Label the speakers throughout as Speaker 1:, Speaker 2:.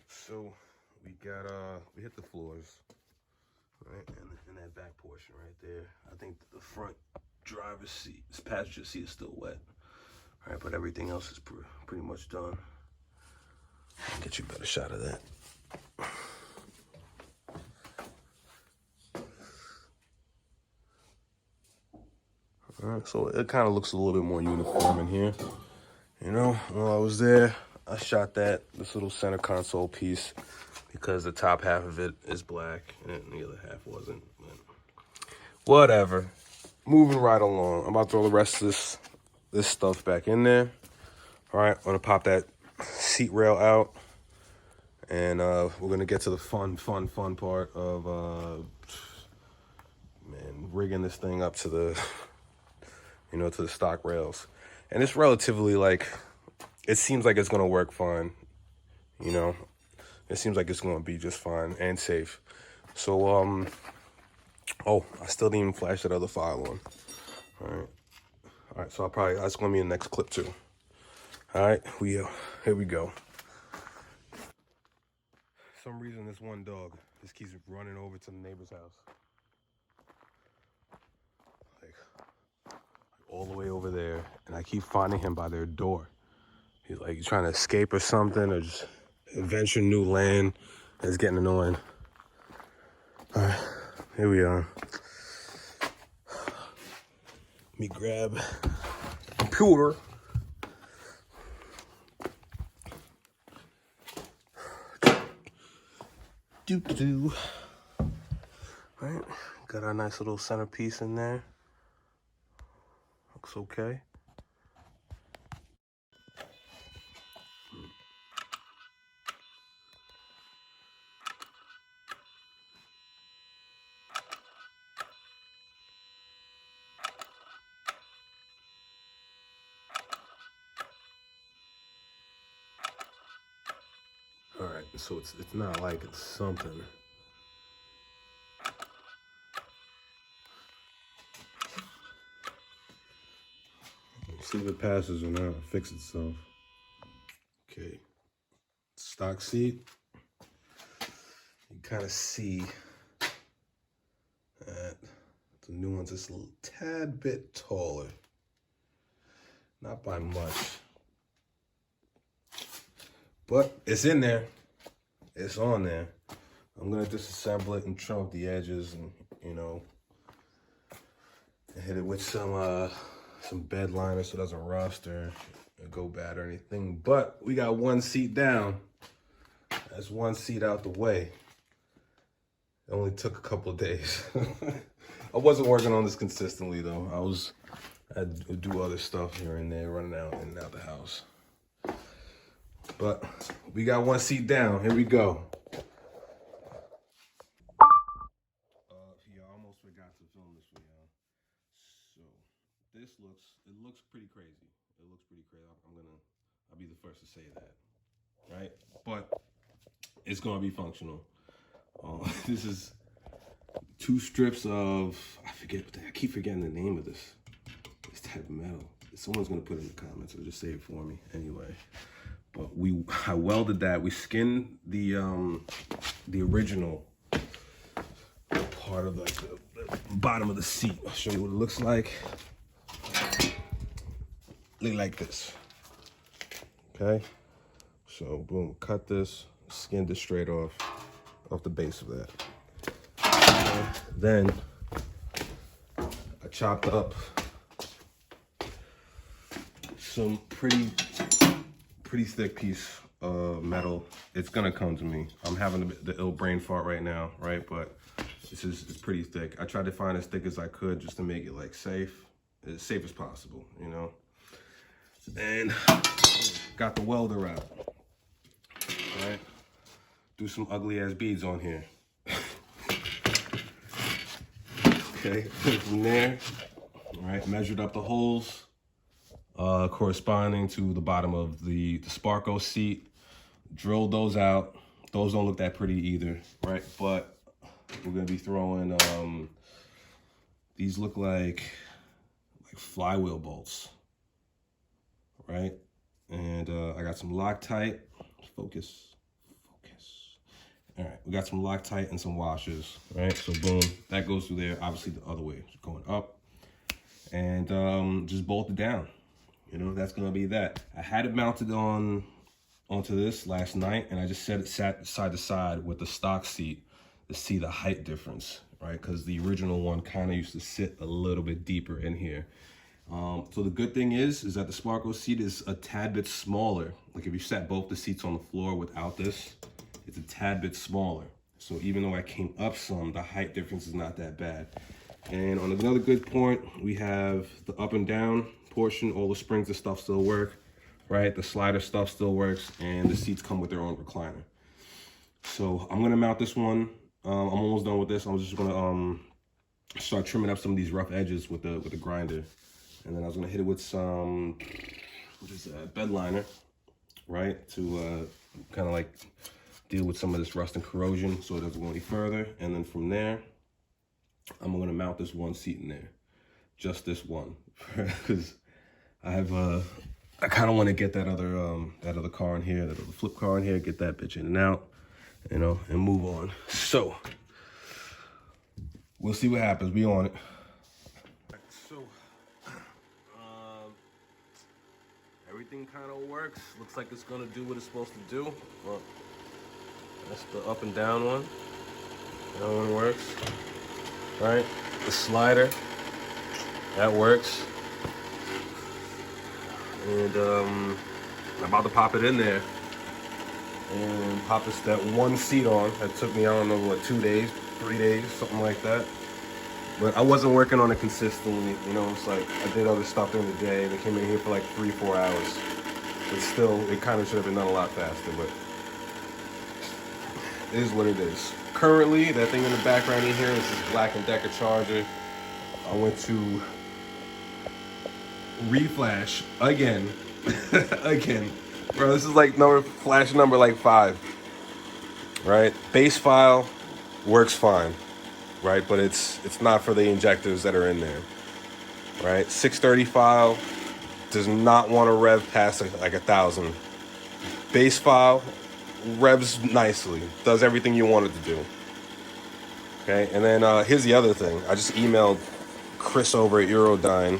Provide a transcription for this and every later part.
Speaker 1: So we hit the floors, right, and that back portion right there. I think the front driver's seat, this passenger seat is still wet. All right, but everything else is pretty much done. I'll get you a better shot of that. All right, so it kind of looks a little bit more uniform in here. You know, while I was there, I shot this little center console piece because the top half of it is black and the other half wasn't. But whatever. Moving right along. I'm about to throw the rest of this stuff back in there. All right, I'm gonna pop that seat rail out, and we're gonna get to the fun part of rigging this thing up to the to the stock rails. And it's relatively it seems like it's gonna work fine. It seems like it's gonna be just fine and safe. So oh, I still didn't even flash that other file on. All right. So that's gonna be the next clip too. All right, here we go. For some reason, this one dog just keeps running over to the neighbor's house, like all the way over there, and I keep finding him by their door. He's like trying to escape or something, or just adventure new land. It's getting annoying. All right, here we are. Let me grab a computer. Right, got our nice little centerpiece in there. Looks okay. All right, so it's not like it's something. See if it passes or not. Fix itself. Okay. Stock seat. You kind of see that the new one's just a little tad bit taller. Not by much. But it's in there. It's on there. I'm gonna disassemble it and trim up the edges and hit it with some bed liner so it doesn't rust or go bad or anything. But we got one seat down. That's one seat out the way. It only took a couple of days. I wasn't working on this consistently though. I'd do other stuff here and there, running out and out the house. But we got one seat down. Here we go. Yeah, I almost forgot to film this for y'all. So it looks pretty crazy. It looks pretty crazy. I'll be the first to say that, right? But it's gonna be functional. This is 2 strips of, I keep forgetting the name of this type of metal. Someone's gonna put it in the comments or just say it for me anyway. But I welded that. We skinned the original part of the bottom of the seat. I'll show you what it looks like. Look like this. Okay. So boom, cut this, skinned it straight off the base of that. Okay. Then I chopped up some pretty thick piece of metal. It's gonna come to me. I'm having the ill brain fart right now, right? But it's pretty thick. I tried to find as thick as I could just to make it safe, as safe as possible, And got the welder out, right? Do some ugly ass beads on here. Okay, from there, all right, measured up the holes corresponding to the bottom of the Sparco seat, drilled those out. Those don't look that pretty either, right? But we're gonna be throwing, these look like flywheel bolts, right? And I got some Loctite, focus. We got some Loctite and some washers, right? So boom, that goes through there. Obviously the other way, it's going up. And just bolt it down. You know, that's gonna be that. I had it mounted onto this last night, and I just sat side to side with the stock seat to see the height difference, right? Because the original one kind of used to sit a little bit deeper in here. So the good thing is that the Sparco seat is a tad bit smaller. Like if you sat both the seats on the floor without this, it's a tad bit smaller. So even though I came up some, the height difference is not that bad. And on another good point, we have the up and down portion. All the springs and stuff still work, right? The slider stuff still works, and the seats come with their own recliner. So I'm gonna mount this one. I'm almost done with this. I'm just gonna start trimming up some of these rough edges with the grinder. And then I was gonna hit it with some, what is that, bed liner, right? To kind of like deal with some of this rust and corrosion so it doesn't go any further. And then from there, I'm gonna mount this one seat in there. Just this one. Because I have, I kind of want to get that other car in here, that other flip car in here, get that bitch in and out, you know, and move on. So, we'll see what happens. We on it. So, everything kind of works. Looks like it's gonna do what it's supposed to do. Well, that's the up and down one. That one works. All right, the slider, that works. And I'm about to pop it in there and pop this that one seat on. That took me, I don't know, what, 2 days, 3 days, something like that. But I wasn't working on it consistently, you know. It's like I did other stuff during the day. They came in here for like 3-4 hours. But still, it kind of should have been done a lot faster, but it is what it is. Currently, that thing in the background in here is this Black & Decker charger. I went to reflash again. Again. Bro, this is like flash number like 5. Right? Base file works fine. Right? But it's not for the injectors that are in there. Right? 630 file does not want to rev past like 1,000. Base file revs nicely. Does everything you want it to do. Okay? And then here's the other thing. I just emailed Chris over at Eurodyne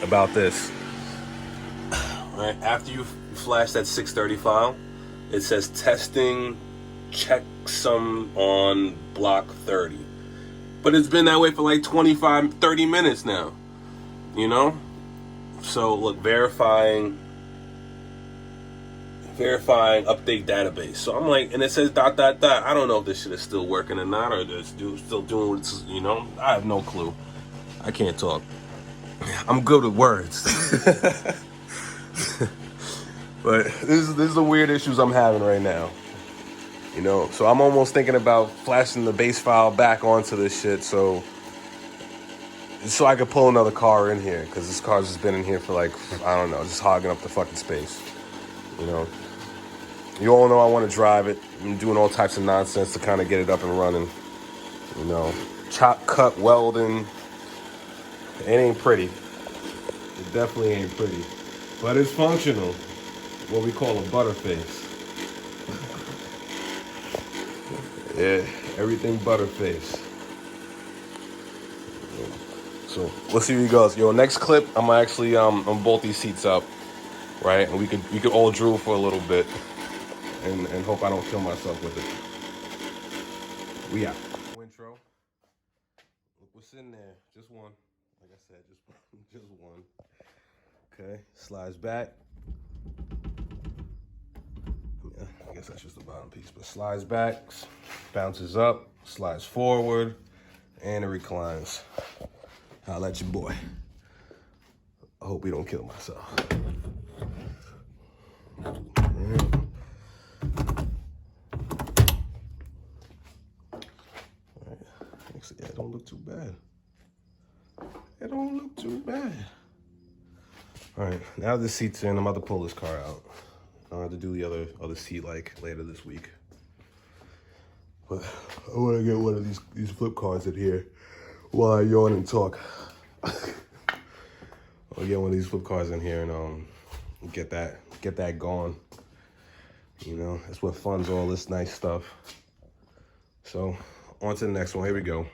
Speaker 1: about this. Right, after you flash that 630 file, it says testing checksum on block 30. But it's been that way for like 25, 30 minutes now. You know? So look, verifying update database. So I'm like, and it says ... I don't know if this shit is still working or not, or it's still doing what it's, you know? I have no clue. I can't talk. I'm good with words. But this is the weird issues I'm having right now. You know, so I'm almost thinking about flashing the base file back onto this shit so I could pull another car in here, because this car's just been in here for like, I don't know, just hogging up the fucking space. You know, you all know I want to drive it. I'm doing all types of nonsense to kind of get it up and running. You know, chop, cut, welding. It ain't pretty. It definitely ain't pretty. But it's functional. What we call a butterface. Yeah, everything butterface. So let's see where it goes. Yo, next clip, I'm actually I'm bolt these seats up, right? And we could all drool for a little bit, and hope I don't kill myself with it. We out. Intro. Look what's in there. Just one. Like I said, just one. Okay, slides back. I guess that's just the bottom piece, but slides back, bounces up, slides forward, and it reclines. I'll let you boy. I hope we don't kill myself. Actually, it don't look too bad. It don't look too bad. All right, now the seat's in, I'm about to pull this car out. I'll have to do the other seat like later this week. But I want to get one of these flip cars in here while I yawn and talk. I'll get one of these flip cars in here and get that going. You know, that's what funds all this nice stuff. So on to the next one. Here we go.